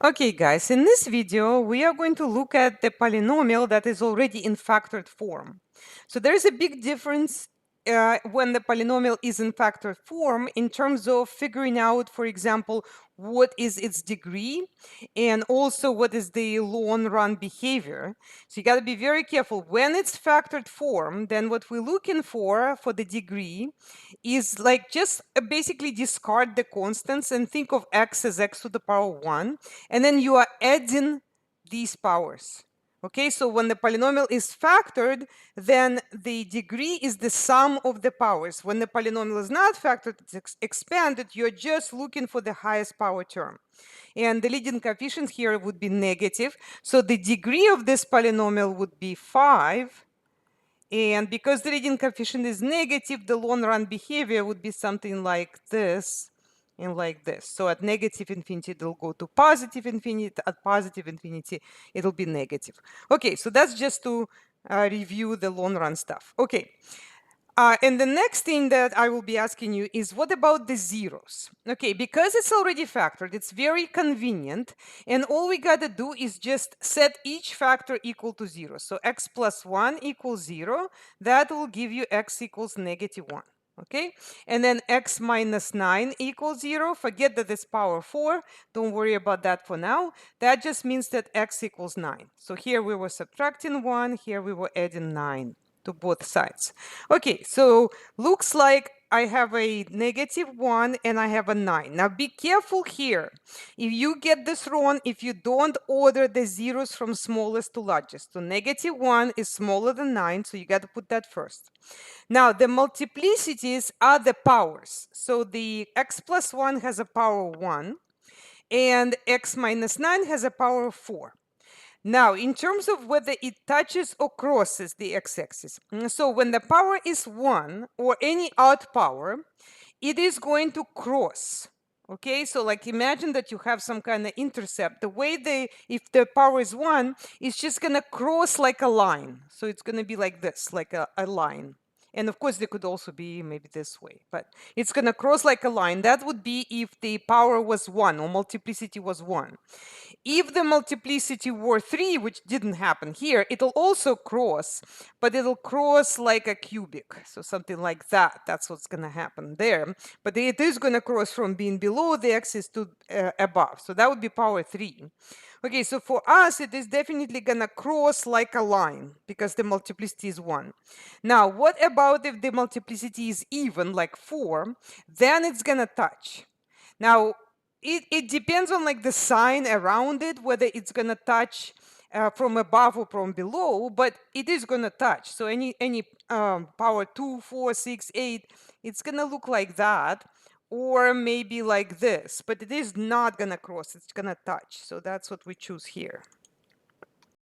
Okay, guys, in this video, we are going to look at the polynomial that is already in factored form. So there is a big difference when the polynomial is in factored form in terms of figuring out, for example, what is its degree and also what is the long run behavior. So you got to be very careful. When it's factored form, then what we're looking for the degree is like just basically discard the constants and think of x as x to the power 1, and then you are adding these powers. Okay, so when the polynomial is factored, then the degree is the sum of the powers. When the polynomial is not factored, it's expanded, you're just looking for the highest power term. And the leading coefficient here would be negative. So the degree of this polynomial would be 5. And because the leading coefficient is negative, the long run behavior would be something like this and like this. So at negative infinity, it'll go to positive infinity. At positive infinity, it'll be negative. Okay, so that's just to review the long run stuff. Okay. And the next thing that I will be asking you is, what about the zeros? Okay, because it's already factored, it's very convenient. And all we got to do is just set each factor equal to 0. So x plus 1 equals 0. That will give you x equals negative 1. Okay, and then x minus 9 equals 0. Forget that it's power 4. Don't worry about that for now. That just means that x equals 9. So here we were subtracting 1. Here we were adding 9 to both sides. Okay, so looks like I have a negative 1 and I have a 9. Now be careful here. If you get this wrong, if you don't order the zeros from smallest to largest. So negative 1 is smaller than 9, so you got to put that first. Now the multiplicities are the powers. So the x plus 1 has a power of 1 and x minus 9 has a power of 4. Now, in terms of whether it touches or crosses the x-axis, so when the power is 1 or any odd power, it is going to cross. Okay, so like imagine that you have some kind of intercept. The way if the power is 1, it's just going to cross like a line. So it's going to be like this, like a line. And of course, they could also be maybe this way, but it's going to cross like a line. That would be if the power was 1 or multiplicity was 1. If the multiplicity were 3, which didn't happen here, it'll also cross, but it'll cross like a cubic. So something like that. That's what's going to happen there. But it is going to cross from being below the axis to above. So that would be power 3. Okay, so for us, it is definitely going to cross like a line because the multiplicity is 1. Now, what about if the multiplicity is even, like 4? Then it's going to touch. Now, it depends on like the sign around it, whether it's going to touch from above or from below, but it is going to touch. So any power 2, 4, 6, 8, it's going to look like that, or maybe like this, but it is not going to cross. It's going to touch. So that's what we choose here.